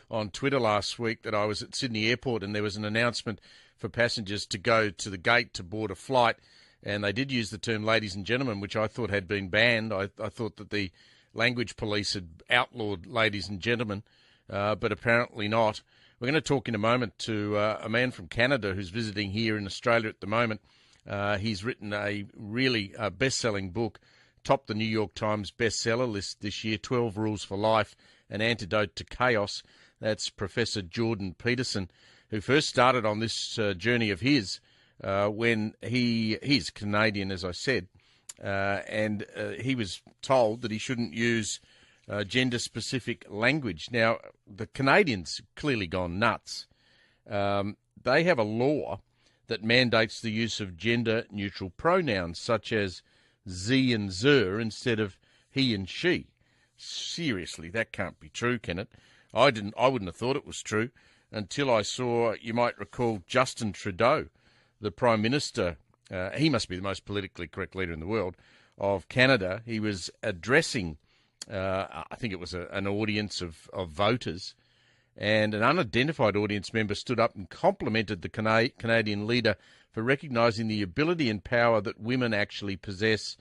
on Twitter last week that I was at Sydney Airport and there was an announcement for passengers to go to the gate to board a flight, and they did use the term ladies and gentlemen, which I thought had been banned. I thought that the language police had outlawed ladies and gentlemen, but apparently not. We're going to talk in a moment to a man from Canada who's visiting here in Australia at the moment. He's written a really best-selling book, topped the New York Times bestseller list this year, 12 Rules for Life, An Antidote to Chaos. That's Professor Jordan Peterson, who first started on this journey of his when he's Canadian, as I said, and he was told that he shouldn't use gender-specific language. Now, the Canadians clearly gone nuts. They have a law that mandates the use of gender-neutral pronouns such as ze and zer instead of he and she. Seriously, that can't be true, can it? I wouldn't have thought it was true until I saw, you might recall, Justin Trudeau, the Prime Minister. He must be the most politically correct leader in the world of Canada. He was addressing, I think it was an audience of voters, and an unidentified audience member stood up and complimented the Canadian leader for recognising the ability and power that women actually possess.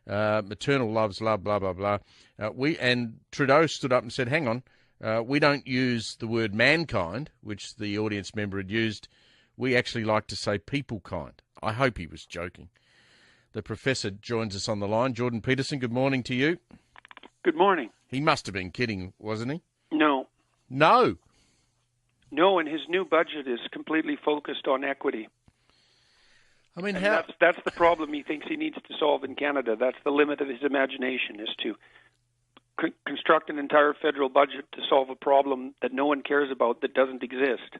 Maternal love's love, blah, blah, blah. And Trudeau stood up and said, hang on, we don't use the word mankind, which the audience member had used. We actually like to say people kind. I hope he was joking. The professor joins us on the line. Jordan Peterson, good morning to you. Good morning. He must have been kidding, wasn't he? No. No. No, and his new budget is completely focused on equity. I mean, and how... That's the problem he thinks he needs to solve in Canada. That's the limit of his imagination, is to construct an entire federal budget to solve a problem that no one cares about, that doesn't exist.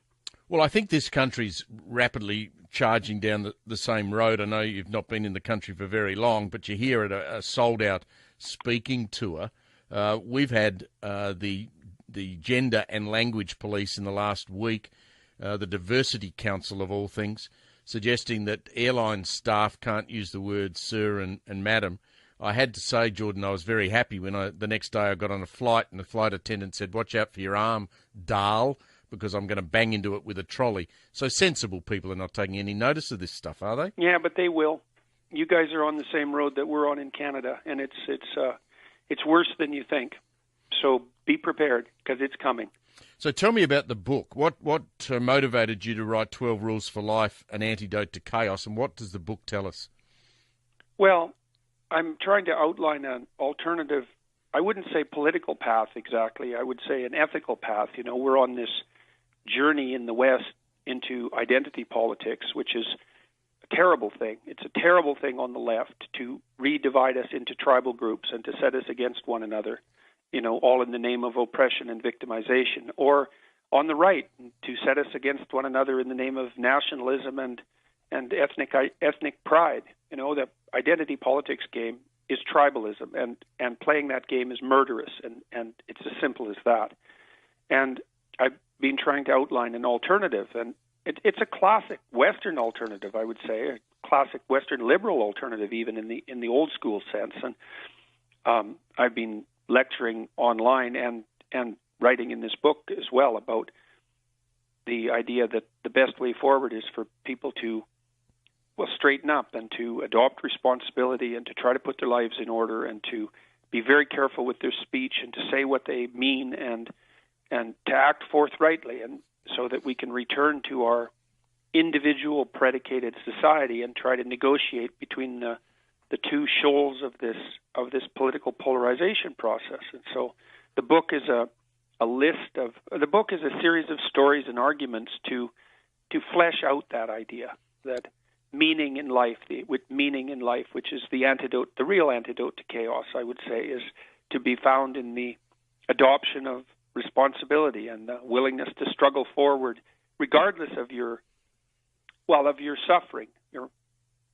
Well, I think this country's rapidly charging down the same road. I know you've not been in the country for very long, but you're here at a sold-out speaking tour. We've had the Gender and Language Police in the last week, the Diversity Council of all things, suggesting that airline staff can't use the words sir and madam. I had to say, Jordan, I was very happy when the next day I got on a flight and the flight attendant said, watch out for your arm, Dahl, because I'm going to bang into it with a trolley. So sensible people are not taking any notice of this stuff, are they? Yeah, but they will. You guys are on the same road that we're on in Canada, and it's worse than you think. So be prepared, because it's coming. So tell me about the book. What motivated you to write 12 Rules for Life, An Antidote to Chaos, and what does the book tell us? Well, I'm trying to outline an alternative, I wouldn't say political path exactly, I would say an ethical path. You know, we're on this journey in the West into identity politics, which is a terrible thing. It's a terrible thing on the left to re-divide us into tribal groups and to set us against one another, you know, all in the name of oppression and victimization, or on the right to set us against one another in the name of nationalism and ethnic pride. You know, the identity politics game is tribalism, and playing that game is murderous, and it's as simple as that. And I've been trying to outline an alternative, and it's a classic Western alternative, I would say, a classic Western liberal alternative, even in the old school sense. And I've been lecturing online and writing in this book as well about the idea that the best way forward is for people to straighten up and to adopt responsibility and to try to put their lives in order and to be very careful with their speech and to say what they mean and to act forthrightly, and so that we can return to our individual predicated society and try to negotiate between the two shoals of this political polarization process. And so the book is a series of stories and arguments to flesh out that idea that meaning in life, which is the antidote, the real antidote to chaos, I would say, is to be found in the adoption of responsibility and the willingness to struggle forward, regardless of your suffering,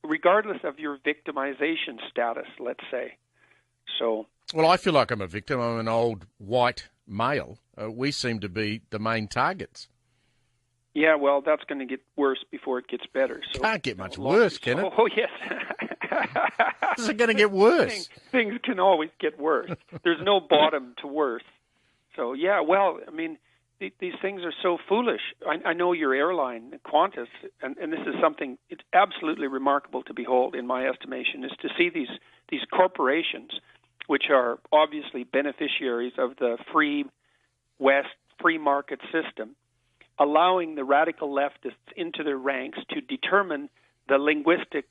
regardless of your victimization status, let's say. So, well, I feel like I'm a victim. I'm an old white male. We seem to be the main targets. Yeah, well, that's going to get worse before it gets better. So, can't get much worse, can it? Oh, yes. Is it going to get worse? Things can always get worse. There's no bottom to worse. So, yeah, well, I mean, these things are so foolish. I know your airline, Qantas, and this is something it's absolutely remarkable to behold, in my estimation, is to see these corporations, which are obviously beneficiaries of the free West free market system, allowing the radical leftists into their ranks to determine the linguistic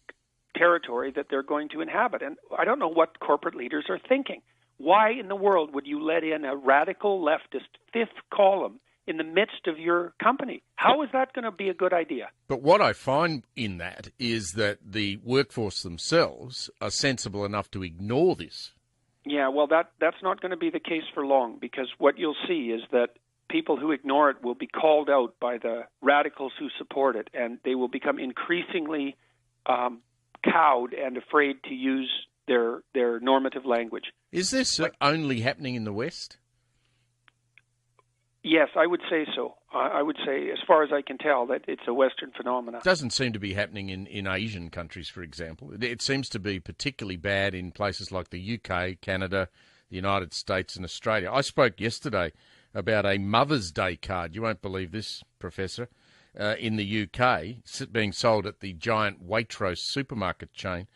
territory that they're going to inhabit. And I don't know what corporate leaders are thinking. Why in the world would you let in a radical leftist fifth column in the midst of your company? How is that going to be a good idea? But what I find in that is that the workforce themselves are sensible enough to ignore this. Yeah, well, that's not going to be the case for long, because what you'll see is that people who ignore it will be called out by the radicals who support it, and they will become increasingly cowed and afraid to use their normative language. Is this only happening in the West? Yes, I would say so. I would say, as far as I can tell, that it's a Western phenomenon. It doesn't seem to be happening in Asian countries, for example. It seems to be particularly bad in places like the UK, Canada, the United States and Australia. I spoke yesterday about a Mother's Day card. You won't believe this, Professor. In the UK, being sold at the giant Waitrose supermarket chain.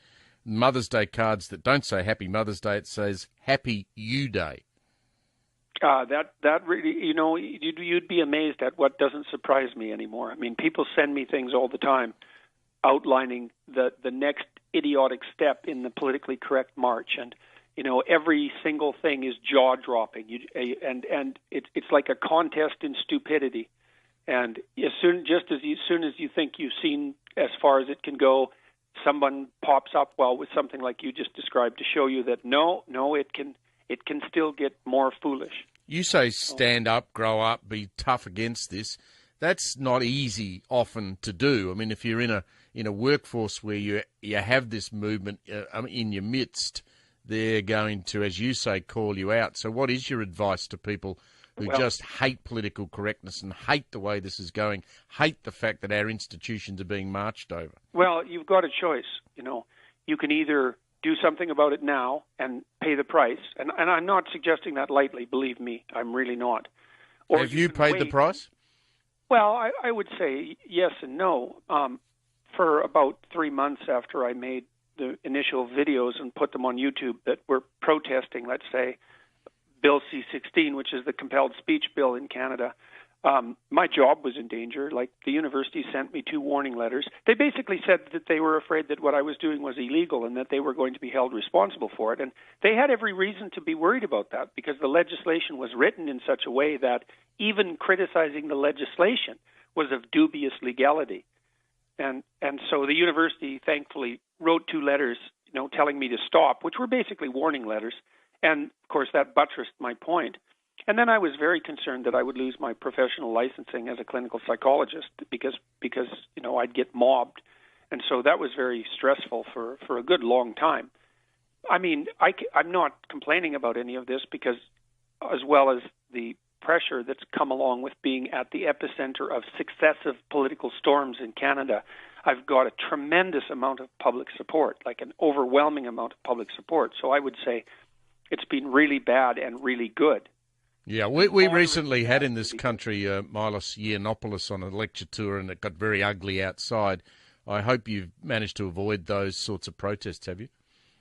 Mother's Day cards that don't say Happy Mother's Day, it says Happy You Day. That really, you'd be amazed at what doesn't surprise me anymore. I mean, people send me things all the time outlining the next idiotic step in the politically correct march, and every single thing is jaw-dropping. And it's like a contest in stupidity. And as soon as you think you've seen as far as it can go, someone pops up with something like you just described to show you that no, it can still get more foolish. You say stand up, grow up, be tough against this. That's not easy often to do. I mean, if you're in a workforce where you have this movement in your midst, they're going to, as you say, call you out. So what is your advice to people who just hate political correctness and hate the way this is going, hate the fact that our institutions are being marched over? Well, you've got a choice. You can either do something about it now and pay the price. And I'm not suggesting that lightly, believe me. I'm really not. Or have you paid the price? Well, I would say yes and no. For about 3 months after I made the initial videos and put them on YouTube that were protesting, let's say, Bill C-16, which is the compelled speech bill in Canada, my job was in danger. Like, the university sent me 2 warning letters. They basically said that they were afraid that what I was doing was illegal and that they were going to be held responsible for it. And they had every reason to be worried about that, because the legislation was written in such a way that even criticizing the legislation was of dubious legality. And so the university thankfully wrote 2 letters, telling me to stop, which were basically warning letters. And of course that buttressed my point. And then I was very concerned that I would lose my professional licensing as a clinical psychologist because I'd get mobbed. And so that was very stressful for a good long time. I mean, I'm not complaining about any of this, because as well as the pressure that's come along with being at the epicenter of successive political storms in Canada, I've got a tremendous amount of public support, like an overwhelming amount of public support. So I would say it's been really bad and really good. Yeah, we recently had in this country Milos Yiannopoulos on a lecture tour, and it got very ugly outside. I hope you've managed to avoid those sorts of protests, have you?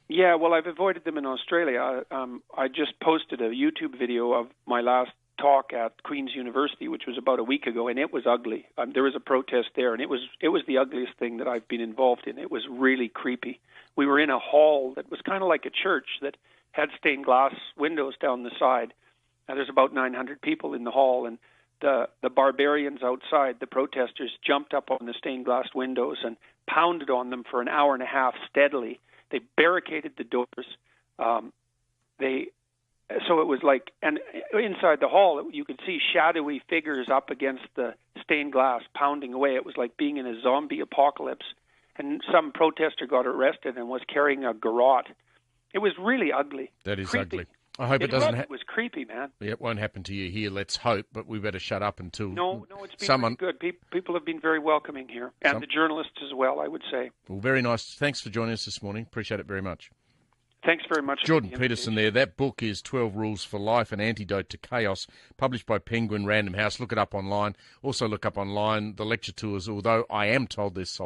Yeah, well, I've avoided them in Australia. I just posted a YouTube video of my last talk at Queen's University, which was about a week ago, and it was ugly. There was a protest there, and it was the ugliest thing that I've been involved in. It was really creepy. We were in a hall that was kind of like a church that had stained glass windows down the side. Now, there's about 900 people in the hall, and the barbarians outside, the protesters, jumped up on the stained glass windows and pounded on them for an hour and a half steadily. They barricaded the doors. So it was like, and inside the hall, you could see shadowy figures up against the stained glass pounding away. It was like being in a zombie apocalypse. And some protester got arrested and was carrying a garrote. It was really ugly. That is creepy. Ugly. I hope it doesn't. It was creepy, man. Yeah, it won't happen to you here. Let's hope, but we better shut up until. No, it's been really good. People have been very welcoming here, and the journalists as well, I would say. Well, very nice. Thanks for joining us this morning. Appreciate it very much. Thanks very much. Jordan Peterson there. That book is 12 Rules for Life, An Antidote to Chaos, published by Penguin Random House. Look it up online. Also look up online the lecture tours, although I am told there's